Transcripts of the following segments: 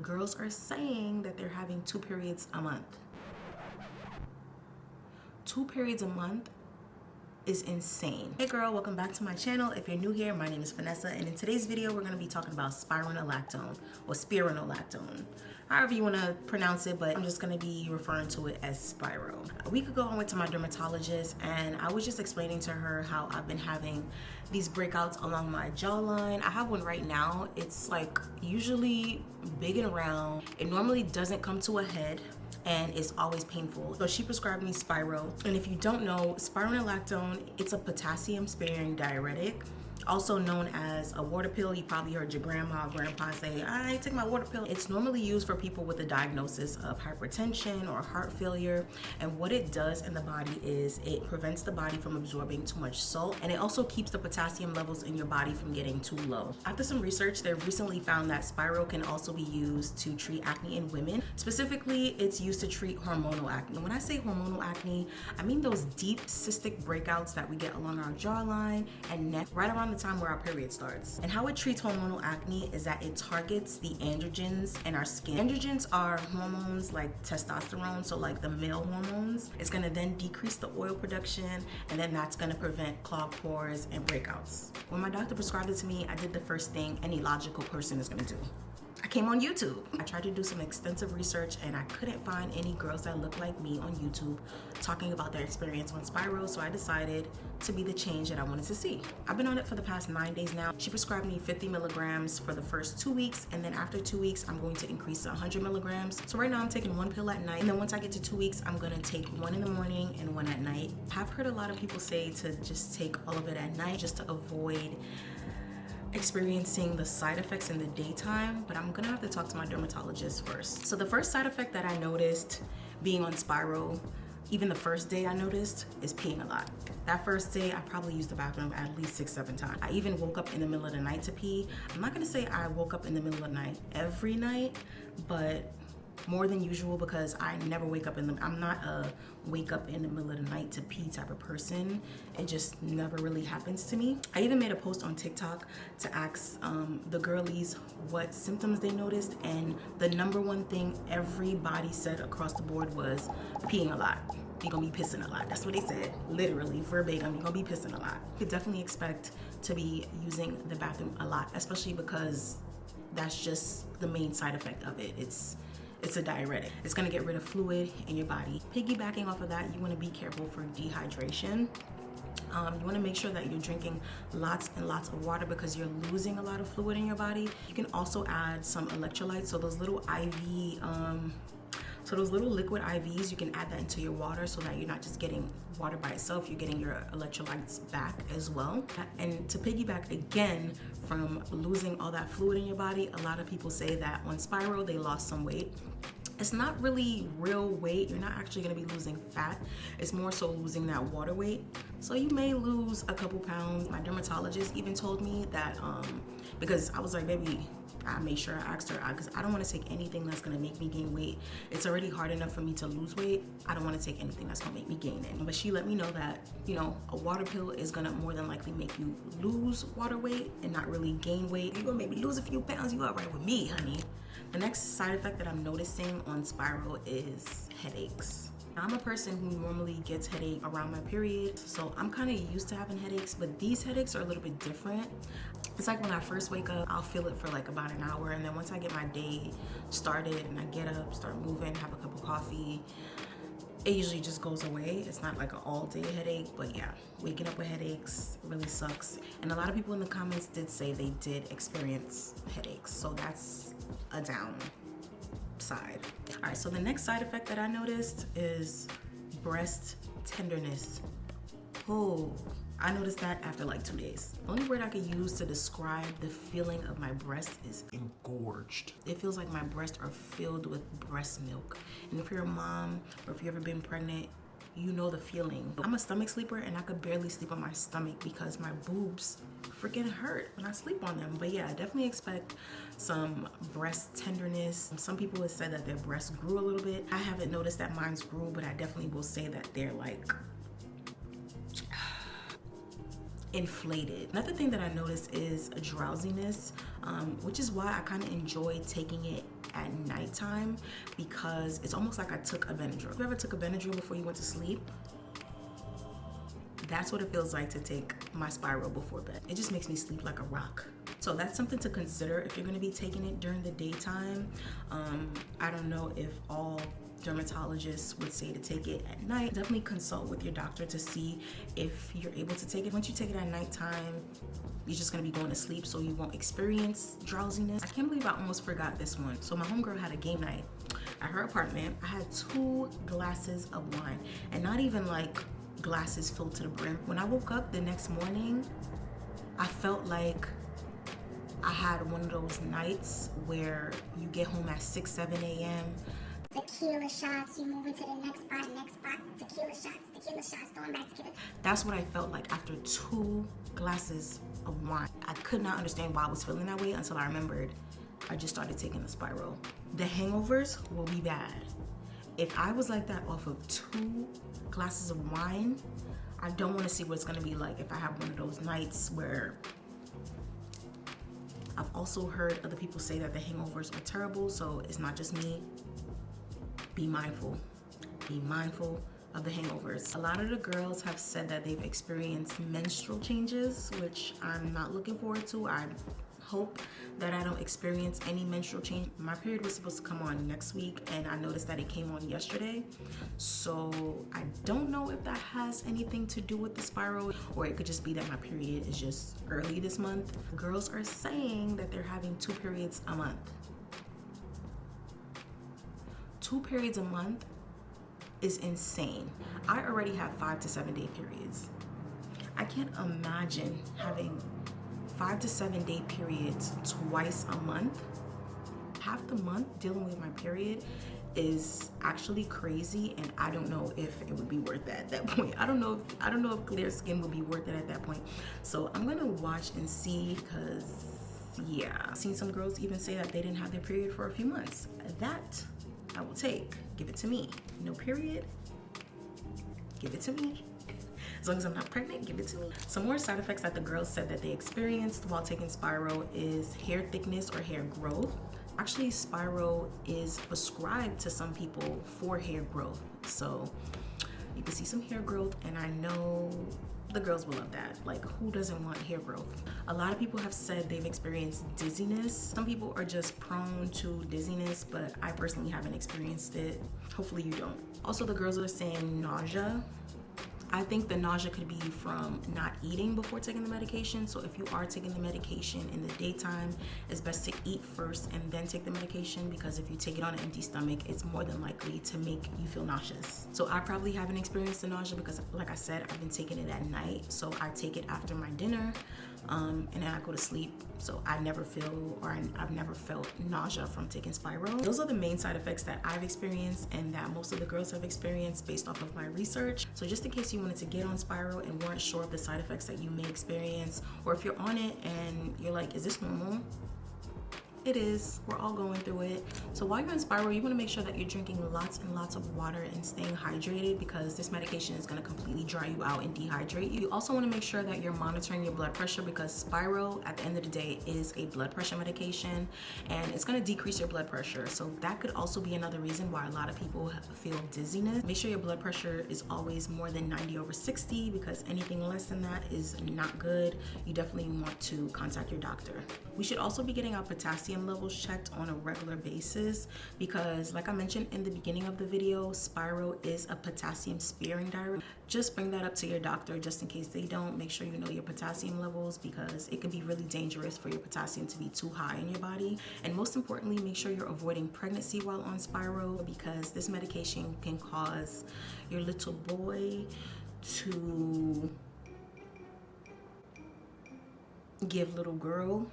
girls are saying that they're having 2 periods a month. 2 periods a month is insane. Hey girl, welcome back to my channel. If you're new here, my name is Vanessa, and in today's video we're going to be talking about spironolactone or spironolactone, however you want to pronounce it, but I'm just going to be referring to it as Spiro. A week ago I went to my dermatologist and I was just explaining to her how I've been having these breakouts along my jawline. I have one right now. It's like usually big and round. It normally doesn't come to a head and it's always painful. So she prescribed me Spiro. And if you don't know, spironolactone, it's a potassium sparing diuretic, also known as a water pill. You probably heard your grandma or grandpa say, I take my water pill. It's normally used for people with a diagnosis of hypertension or heart failure. And what it does in the body is it prevents the body from absorbing too much salt, and it also keeps the potassium levels in your body from getting too low. After some research, they've recently found that Spiro can also be used to treat acne in women. Specifically, it's used to treat hormonal acne. When I say hormonal acne, I mean those deep cystic breakouts that we get along our jawline and neck right around the time where our period starts. And how it treats hormonal acne is that it targets the androgens in our skin. Androgens are hormones like testosterone, so like the male hormones. It's gonna then decrease the oil production, and then that's gonna prevent clogged pores and breakouts. When my doctor prescribed it to me, I did the first thing any logical person is gonna do. I came on YouTube. I tried to do some extensive research and I couldn't find any girls that look like me on YouTube talking about their experience on Spiro, so I decided to be the change that I wanted to see. I've been on it for the past 9 days now. She prescribed me 50 milligrams for the first 2 weeks, and then after 2 weeks, I'm going to increase to 100 milligrams. So right now I'm taking 1 pill at night, and then once I get to 2 weeks, I'm gonna take 1 in the morning and 1 at night. I've heard a lot of people say to just take all of it at night just to avoid experiencing the side effects in the daytime, but I'm gonna have to talk to my dermatologist first. So the first side effect that I noticed being on Spiro, even the first day I noticed, is peeing a lot. That first day, I probably used the bathroom at least 6-7 times. I even woke up in the middle of the night to pee. I'm not gonna say I woke up in the middle of the night every night, but more than usual, because I never wake up I'm not a wake up in the middle of the night to pee type of person. It just never really happens to me. I even made a post on TikTok to ask the girlies what symptoms they noticed, and the #1 thing everybody said across the board was peeing a lot. You're gonna be pissing a lot. That's what they said, literally verbatim. You're gonna be pissing a lot. You could definitely expect to be using the bathroom a lot, especially because that's just the main side effect of it. It's a diuretic. It's gonna get rid of fluid in your body. Piggybacking off of that, you wanna be careful for dehydration. You wanna make sure that you're drinking lots and lots of water because you're losing a lot of fluid in your body. You can also add some electrolytes, so those little IV, so those little liquid IVs, you can add that into your water so that you're not just getting water by itself, you're getting your electrolytes back as well. And to piggyback again from losing all that fluid in your body, a lot of people say that on Spiro they lost some weight. It's not really real weight. You're not actually gonna be losing fat. It's more so losing that water weight. So you may lose a couple pounds. My dermatologist even told me that, because I was like, baby, I made sure I asked her, because I don't want to take anything that's going to make me gain weight. It's already hard enough for me to lose weight. I don't want to take anything that's going to make me gain it. But she let me know that, you know, a water pill is going to more than likely make you lose water weight and not really gain weight. You're going to maybe lose a few pounds. You all right with me, honey. The next side effect that I'm noticing on Spiro is headaches. I'm a person who normally gets headache around my period, so I'm kind of used to having headaches, but these headaches are a little bit different. It's like when I first wake up, I'll feel it for like about an hour, and then once I get my day started and I get up, start moving, have a cup of coffee, it usually just goes away. It's not like an all-day headache, but yeah, waking up with headaches really sucks. And a lot of people in the comments did say they did experience headaches, so that's a down side. All right, so the next side effect that I noticed is breast tenderness. Oh, I noticed that after like 2 days. The only word I could use to describe the feeling of my breast is engorged. It feels like my breasts are filled with breast milk. And if you're a mom or if you've ever been pregnant, you know the feeling. I'm a stomach sleeper and I could barely sleep on my stomach because my boobs freaking hurt when I sleep on them. But yeah, I definitely expect some breast tenderness. Some people have said that their breasts grew a little bit. I haven't noticed that mine's grew, but I definitely will say that they're like inflated. Another thing that I noticed is a drowsiness, which is why I kind of enjoy taking it at nighttime because it's almost like I took a Benadryl. You ever took a Benadryl before you went to sleep? That's what it feels like to take my Spiro before bed. It just makes me sleep like a rock. So that's something to consider if you're gonna be taking it during the daytime. I don't know if all dermatologists would say to take it at night. Definitely consult with your doctor to see if you're able to take it. Once you take it at nighttime, you're just gonna be going to sleep, so you won't experience drowsiness. I can't believe I almost forgot this one. So my homegirl had a game night at her apartment. I had 2 glasses of wine, and not even like glasses filled to the brim. When I woke up the next morning, I felt like I had one of those nights where you get home at 6, 7 a.m. Tequila shots, you move into the next spot, tequila shots, going back together. That's what I felt like after 2 glasses of wine. I could not understand why I was feeling that way until I remembered I just started taking the Spiro. The hangovers will be bad. If I was like that off of 2 glasses of wine, I don't want to see what it's going to be like if I have one of those nights where I've also heard other people say that the hangovers are terrible, so it's not just me. Be mindful. Be mindful of the hangovers. A lot of the girls have said that they've experienced menstrual changes, which I'm not looking forward to. I hope that I don't experience any menstrual change. My period was supposed to come on next week, and I noticed that it came on yesterday. So I don't know if that has anything to do with the Spiro, or it could just be that my period is just early this month. Girls are saying that they're having 2 periods a month. 2 periods a month is insane. I already have 5 to 7 day periods. I can't imagine having 5 to 7 day periods twice a month. Half the month dealing with my period is actually crazy, and I don't know if it would be worth it at that point. I don't know if clear skin would be worth it at that point. So I'm gonna watch and see, because yeah, I've seen some girls even say that they didn't have their period for a few months. That I will take. Give it to me. No period, give it to me. As long as I'm not pregnant, give it to me. Some more side effects that the girls said that they experienced while taking Spiro is hair thickness or hair growth. Actually, Spiro is prescribed to some people for hair growth. So you can see some hair growth, and I know the girls will love that. Like, who doesn't want hair growth? A lot of people have said they've experienced dizziness. Some people are just prone to dizziness, but I personally haven't experienced it. Hopefully you don't. Also, the girls are saying nausea. I think the nausea could be from not eating before taking the medication. So if you are taking the medication in the daytime, it's best to eat first and then take the medication, because if you take it on an empty stomach, it's more than likely to make you feel nauseous. So I probably haven't experienced the nausea because, like I said, I've been taking it at night. So I take it after my dinner, and then I go to sleep. So I've never felt nausea from taking Spiro. Those are the main side effects that I've experienced and that most of the girls have experienced based off of my research. So just in case you wanted to get on Spiro and weren't sure of the side effects that you may experience, or if you're on it and you're like, is this normal? It is. We're all going through it. So while you're on Spiro, you want to make sure that you're drinking lots and lots of water and staying hydrated, because this medication is going to completely dry you out and dehydrate you. You also want to make sure that you're monitoring your blood pressure, because Spiro, at the end of the day, is a blood pressure medication, and it's going to decrease your blood pressure. So that could also be another reason why a lot of people feel dizziness. Make sure your blood pressure is always more than 90/60, because anything less than that is not good. You definitely want to contact your doctor. We should also be getting our potassium levels checked on a regular basis, because like I mentioned in the beginning of the video, Spiro is a potassium sparing diuretic. Just bring that up to your doctor just in case they don't. Make sure you know your potassium levels, because it can be really dangerous for your potassium to be too high in your body. And most importantly, make sure you're avoiding pregnancy while on Spiro, because this medication can cause your little boy to give little girl,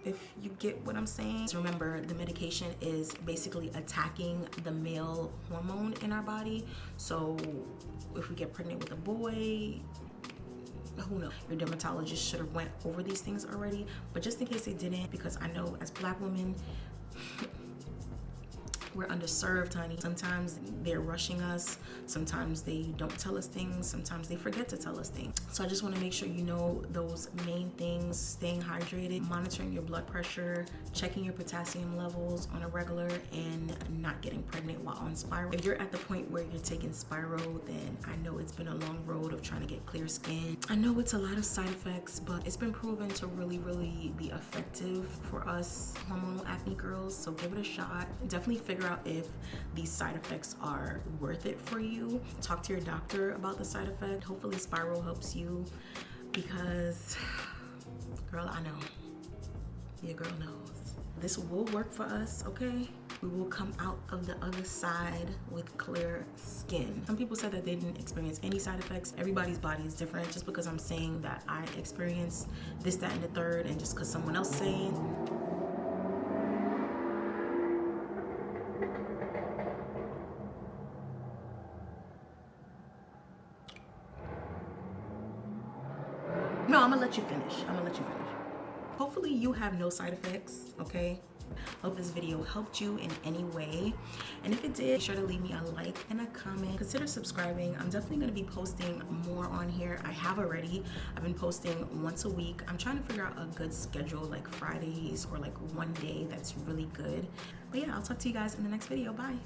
if you get what I'm saying. So remember, the medication is basically attacking the male hormone in our body. So if we get pregnant with a boy, who knows? Your dermatologist should have went over these things already, but just in case they didn't, because I know as Black women, we're underserved, honey. Sometimes they're rushing us. Sometimes they don't tell us things. Sometimes they forget to tell us things. So I just want to make sure you know those main things: staying hydrated, monitoring your blood pressure, checking your potassium levels on a regular, and not getting pregnant while on Spiro. If you're at the point where you're taking Spiro, then I know it's been a long road of trying to get clear skin. I know it's a lot of side effects, but it's been proven to really be effective for us hormonal acne girls. So give it a shot. Definitely figure out if these side effects are worth it for you. Talk to your doctor about the side effect. Hopefully Spiro helps you, because girl, I know. Your girl knows. This will work for us, okay? We will come out of the other side with clear skin. Some people said that they didn't experience any side effects. Everybody's body is different. Just because I'm saying that I experienced this, that, and the third, and just because someone else saying. No, I'm gonna let you finish. Hopefully you have no side effects, okay? Hope this video helped you in any way. And if it did, be sure to leave me a like and a comment. Consider subscribing. I'm definitely gonna be posting more on here. I have already. I've been posting once a week. I'm trying to figure out a good schedule, like Fridays or like one day that's really good. But yeah, I'll talk to you guys in the next video. Bye.